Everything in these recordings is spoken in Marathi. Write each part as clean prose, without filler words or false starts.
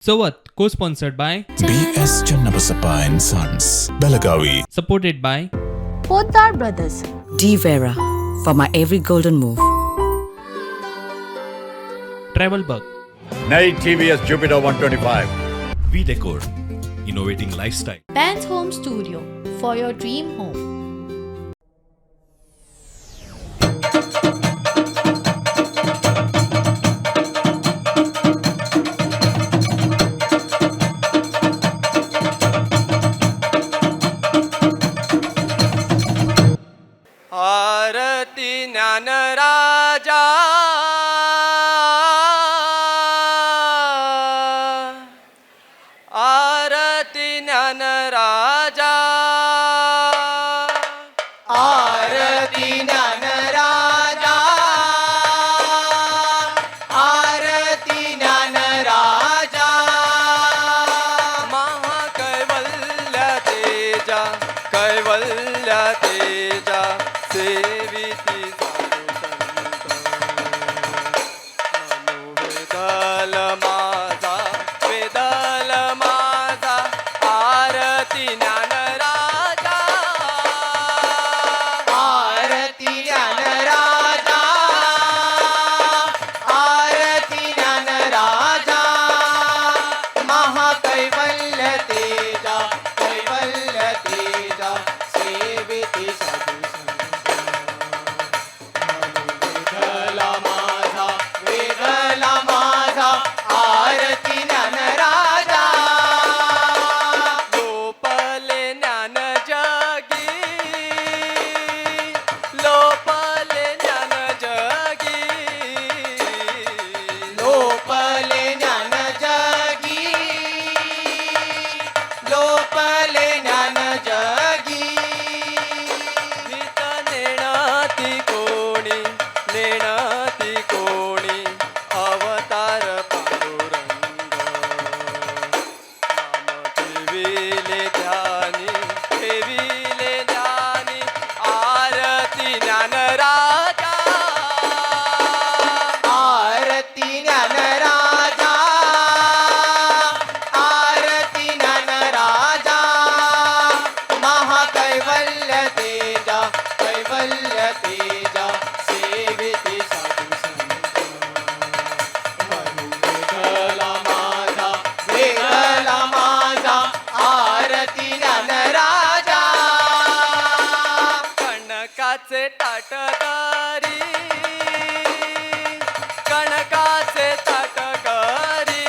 So what? Co-sponsored by, B.S. Channabasappa and Sons, Belagavi. supported by Poddar Brothers. D Vera for my every golden move. Travelbug. नई TVS Jupiter 125. V-Decor, innovating lifestyle. Ben's Home Studio for your dream home. आरती ज्ञानराजा आरती ज्ञानराजा आरती ज्ञानराजा आरती ज्ञानराजा महाकैवल्य तेजा कैवल्य तेजा सेविती वेदल माझा वेदल माझा आरती ज्ञानराजा आरती ज्ञानराजा आरती ज्ञानराजा महाकैवल्य तेजा कैवल्य तेजा सेविती साधू वेदला माझा आरती ज्ञानराजा लोपले ज्ञान जगी लोपले ज्ञान जगी लोपले ज्ञान जगी लोपले ज्ञान जगी हित नेणाती कोणी नेणाती कोणी अवतार पांडुरंग नाम ठेविले ध्यानी आरती ज्ञानराजा आरती ज्ञानराजा आरती ज्ञानराजा महाकैवल्य तेजा कैवल्य तेजा सेविती साधू संत वेदला माझा आरती ज्ञानराजा कणकाचे ताटकरी कणकाचे ताटकरी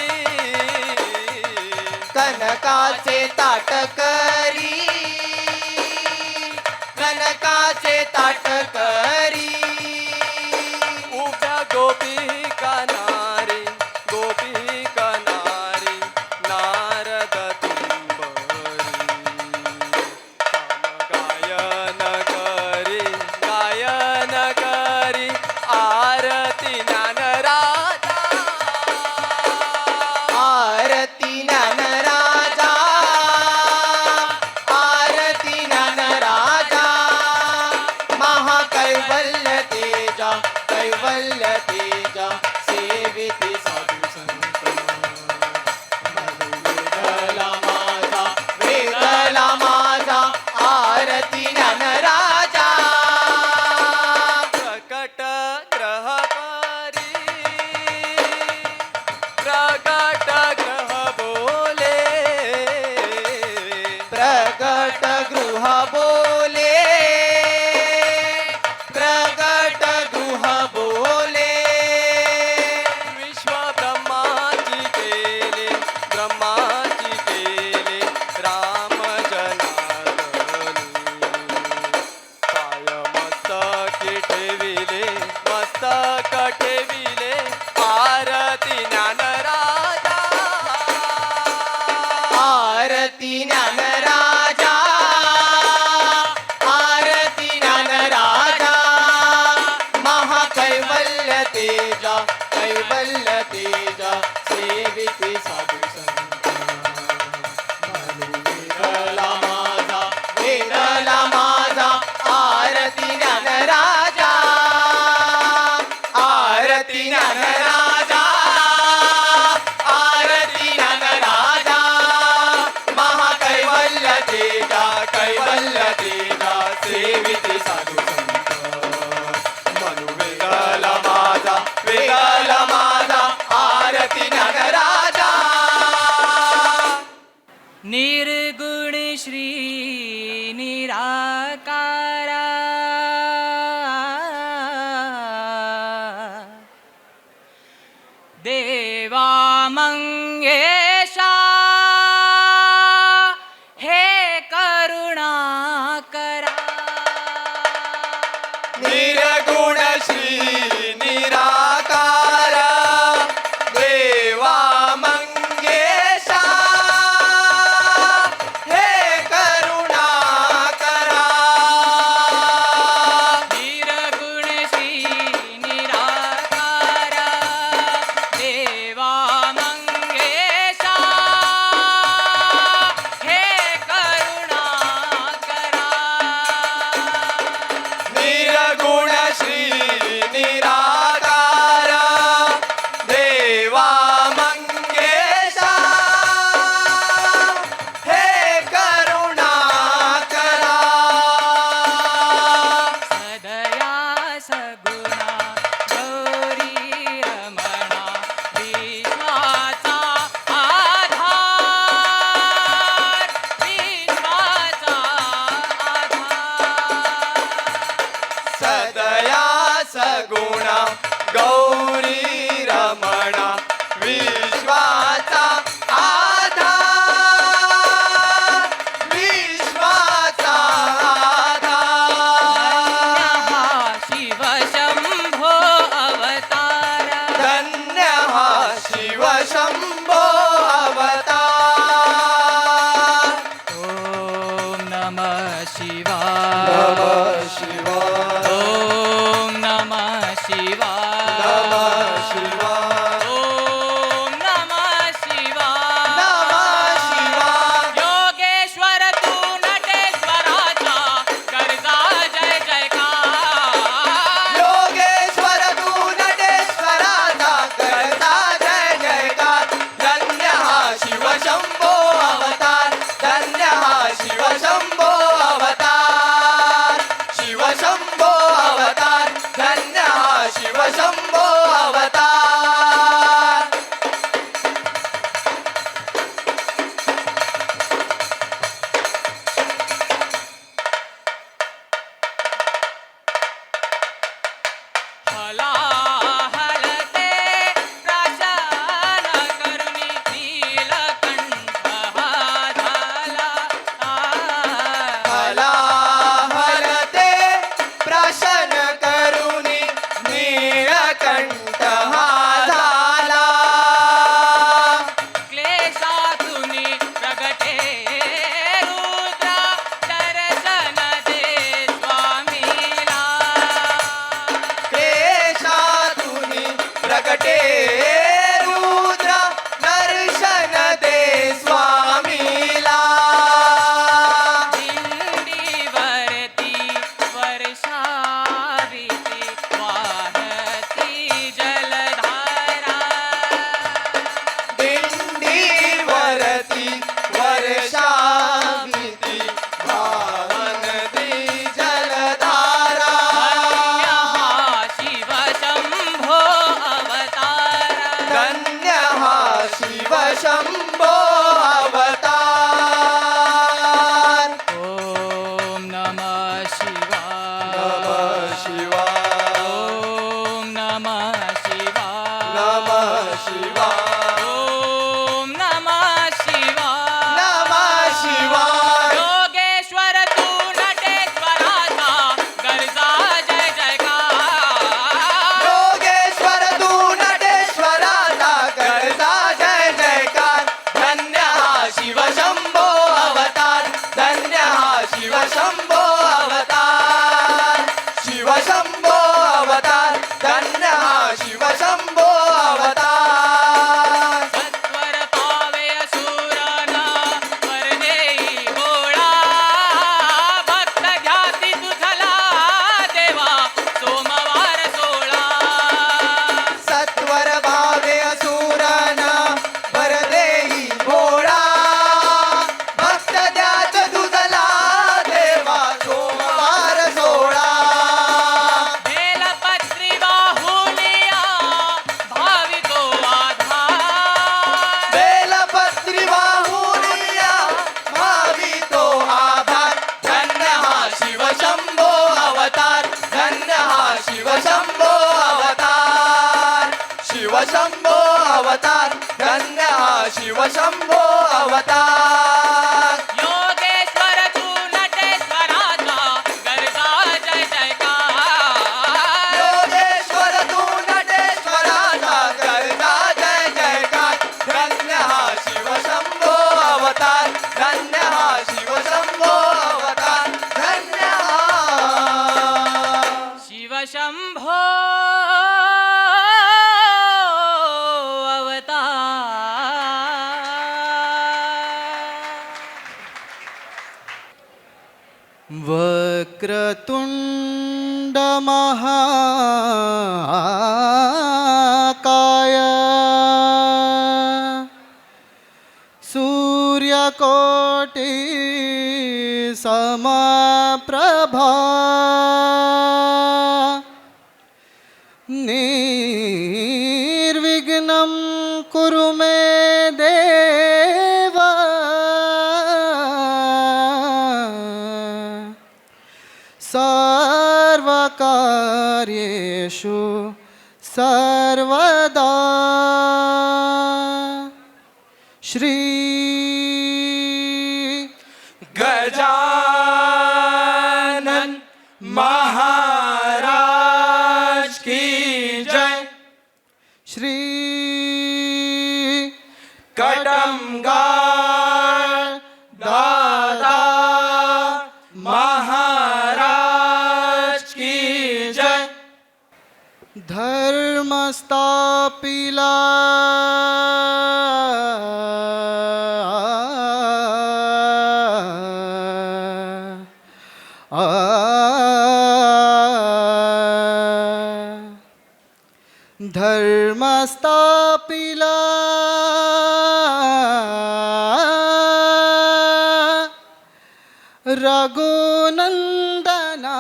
कणकाचे ताटकरी कनकाचे ताटकरी उभ्या गोपिका नारी नारद तुंबरी गायन करी आरती ज्ञानराजा आरती ज्ञानराजा आरती ज्ञानराजा महाकैवल्य मंगेशा हे करुणा करा. निर्गुण श्री निराकार देवा मंगेशा हे करुणा करा. निर्गुण श्री निराकार देवा मंगेशा हे करुणा करा. निर्गुण श्री निराकार देवा मंगेशा हे करुणा करा. सदया सगुणा गौरी रमणा विश्वाचा आधार. विश्वाचा आधार. सदया सगुणा गौरी रमणा विश्वाचा आधार. विश्वाचा आधार. शिव शंभो अवतार. धन्य हा शिव शंभो अवतार. ओम नमः शिवाय. नमः शिवाय. ओम नमः शिवाय. नमः शिवाय. ओम नमः शिवाय. नमः शिवाय. योगेश्वर तू नटेश्वराचा करजा जय जयकार. योगेश्वर तू नटेश्वराचा करता जय जयकार. धन्य हा शिव शंभो अवतार. धन्य हा शिव शंभो अवतार. शिव शंभो अवतार. धन्य हा शिव शंभो अवतार. हलाहलते प्राशन करुणी नीलकंठ हा झाला. हला हलते प्राशन करुणी नीळकंठ हा झाला. क्लेशातुनी प्रगटे रुद्रा दर्शन दे स्वामीला. केशातुनी प्रगटे रुद्र दर्शन दे स्वामीला. दिंडीवरती वर्षाविती वाहती जलधारा. दिंडीवरती वर्षाविती वाहनती जलधारा. धन्य हा शिव शंभो धन्य हा शिव शंभो अवतार. अवतार. ओम नमः शिवाय. नमः शिवाय. ओम नमः शिवाय. नमः शिवाय. ओम नमः शिवाय. नमः शिवाय. योगेश्वर तू नटेश्वराचा गरजा जय जयकार. योगेश्वर तू नटेश्वराचा करता जय जयकार. धन्य हा शिव शंभो अवतार. धन्य हा शिव शंभो अवतार. शिव शंभो अवतार. धन्य हा शिव शंभो अवतार. सत्वर पावे असुराना वर देई भोळा. भक्त घ्याती तुझला देवा सोमवार सोळा. सत्वर भावे असुराना वर देई भोळा. भक्त द्याच तुझला देवा सोमवार सोळा. बेलपत्री वाहुनिया भावितो आधार. बेलपत्री वाहुनिया भावितो आभार. धन्य हा शिव शंभो अवतार. धन्य हा शिव शंभो अवतार. शिव शंभो अवतार. धन्य हा शिव शंभो अवतार योगेश्वर तू नटेश्वराचा गरजा जय जयकार योगेश्वर तू नटेश्वराचा करता जय जयकार धन्य हा शिव शंभो अवतार धन्य हा शिव शंभो अवतार धन्य हा शिव शंभो वक्रतुंड महाकाय सूर्यकोटि समप्रभा निर्विघ्नं कुरु मे देव सर्वकार्येषु सर्वदा श्री गजानन महाराज की जय श्री कटमगाळ दादा महाराज की जय धर्म स्थापिला धर्म स्थापिला रघुनंदना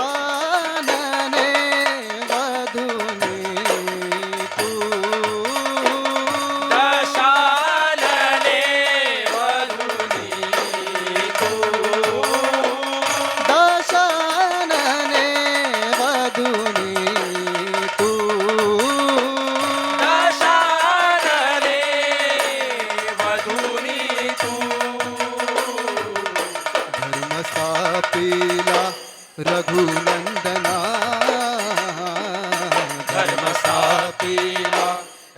दशानने वधुनी तू दशानने वधुनी तू दशानने वधुनी तू दशानने वधुनी तू धर्म स्थापिला रघुनंदना धर्म स्थापिला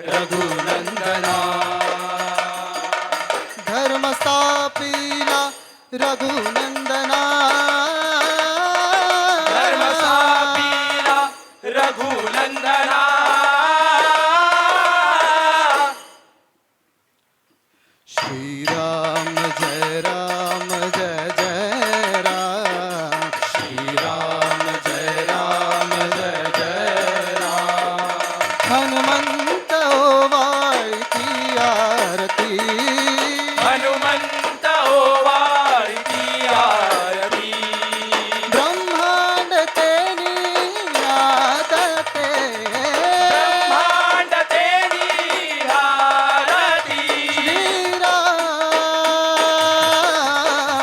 रघुनंदना धर्म स्थापिला रघुनंदना धर्म स्थापिला रघुनंदना श्री राम जय राम जय जय राम श्री राम जय जय राम हनुमंत ओवाळती आरती हनुमंत ओवाळती आरती ब्रह्मांड तेनी आदते ब्रह्मांड तेनी आरती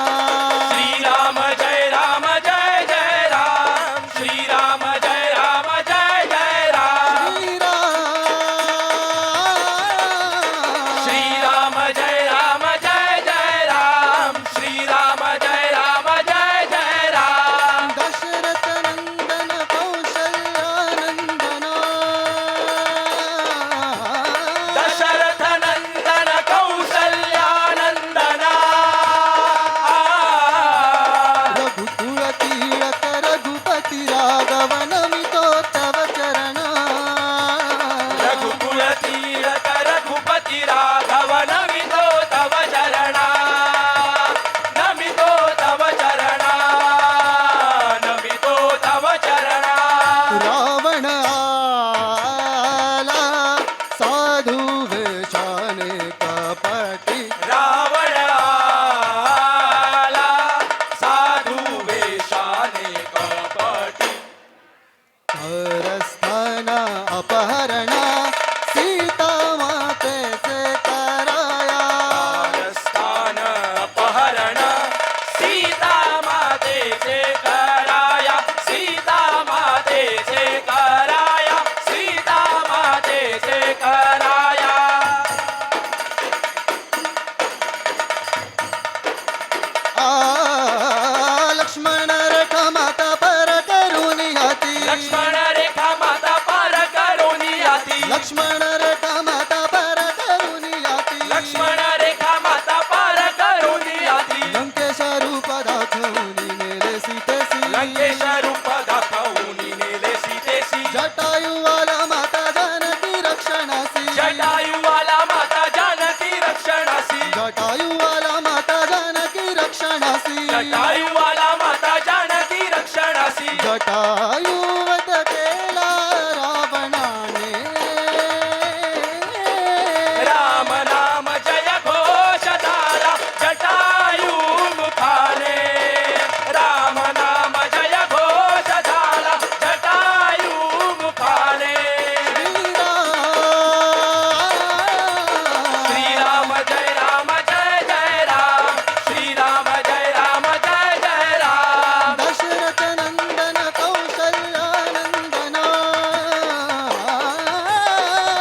श्रीराम जय राम जय जय राम श्रीराम जय राम जय जय राम श्रीराम जय राम जय जय राम श्रीराम जय राम जय जय राम दशरथ नंदन कौशल्यानंदना दशरथ नंदन कौशल्यानंदना रघुकुल तीरथ रघुपति राघव नमितो तव चरण रघुकुल तीरथ रघुपति राघव नमितो तव चरण नमितो तव चरण नमितो तव चरण रावण आला साधू वेशाने कपटी रावण आला साधू वेशाने कपटी जटायुवध केला रावणाने राम नाम जय घोष झाला जटायू मुखाने राम नाम जय घोष झाला जटायू मुखाने श्रीराम जय राम जय जय राम श्रीराम जय राम जय जय राम दशरथ नंदन कौशल्यानंदना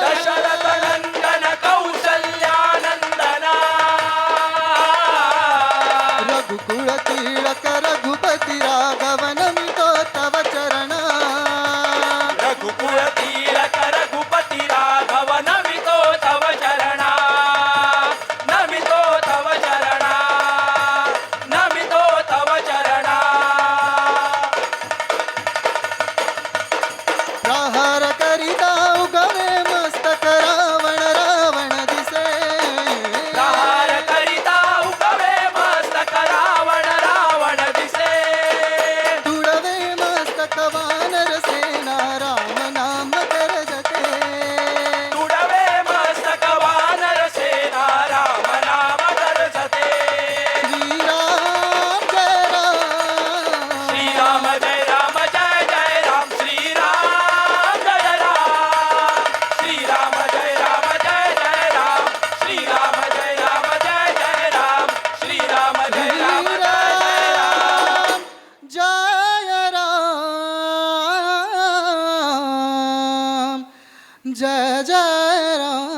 दशरथ नंदन कौशल्यानंदना रघुकुल तिलक रघुपति राघव नमितो तव चरण रघुकुल तिलक रघुपति राघव नमितो तव चरणा नमितो तव चरणा नमितो तव चरणा प्रहार करिता उगवे मस्तक रावण रावण दिसे प्रहार करिता उगवे मस्तक रावण रावण दिसे तुडवे मस्तक वानर सेना राम नाम गरजते तुडवे मस्तक वानर सेना राम नाम गरजते श्रीराम जय राम श्रीराम जय राम जय जय राम श्रीराम जय राम श्रीराम जय राम जय जय राम श्रीराम जय राम जय जय राम श्रीराम जय राम जय जय राम जय जय राम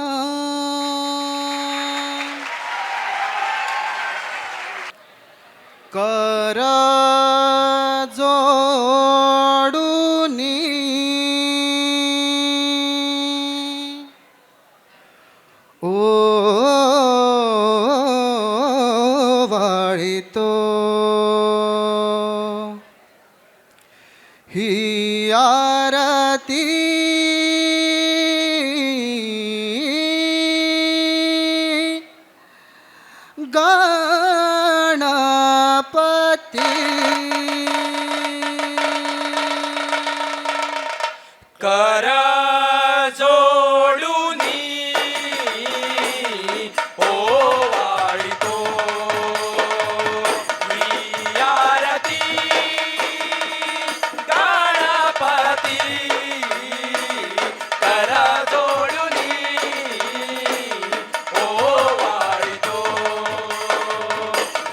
कर जोडुनी ओ वाळितो ही आरती गणपती कर जोडुनी ओ वाळितो ही आरती गणपती कर जोडुनी ओ वाळितो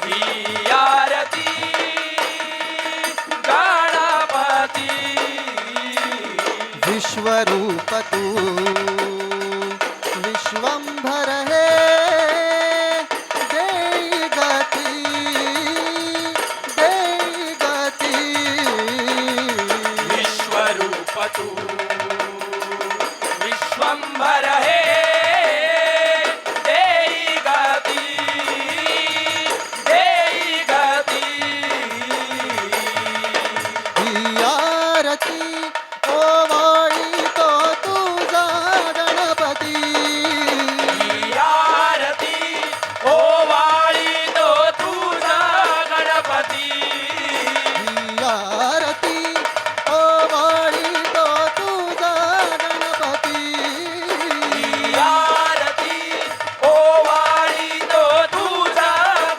ही आरती गणपती विश्वरूप तू विश्वंभर हे देई गती विश्वरूप तू विश्वंभर हे देई गती ही आरती ओ वाळितो तुझा गणपती ही आरती ओ वाळितो तुझा गणपती ही आरती ओ वाळितो तुझा गणपती ही आरती ओ वाळितो तुझा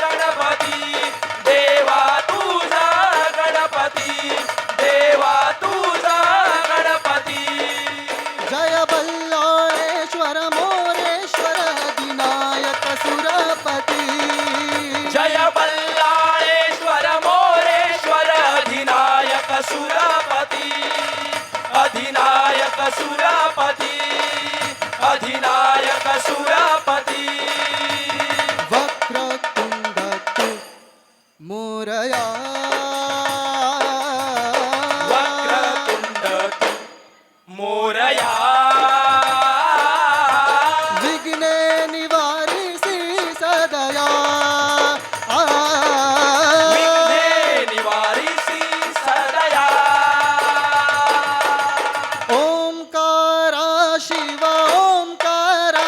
गणपती देवा तुझा गणपती देवा तुझा गणपती जय बल्लाळेश्वर मोरेश्वर अधिनायक सुरपती जय बल्लाळेश्वर मोरेश्वर अधिनायक सुरपती अधिनायक सुरपती अधिनायक सुरपती वक्रतुंड तू मोरया वक्रतुंड तू मोरया विघ्ने निवारिसी सदया विघ्ने निवारिसी सदया ओंकारा शिव ओंकारा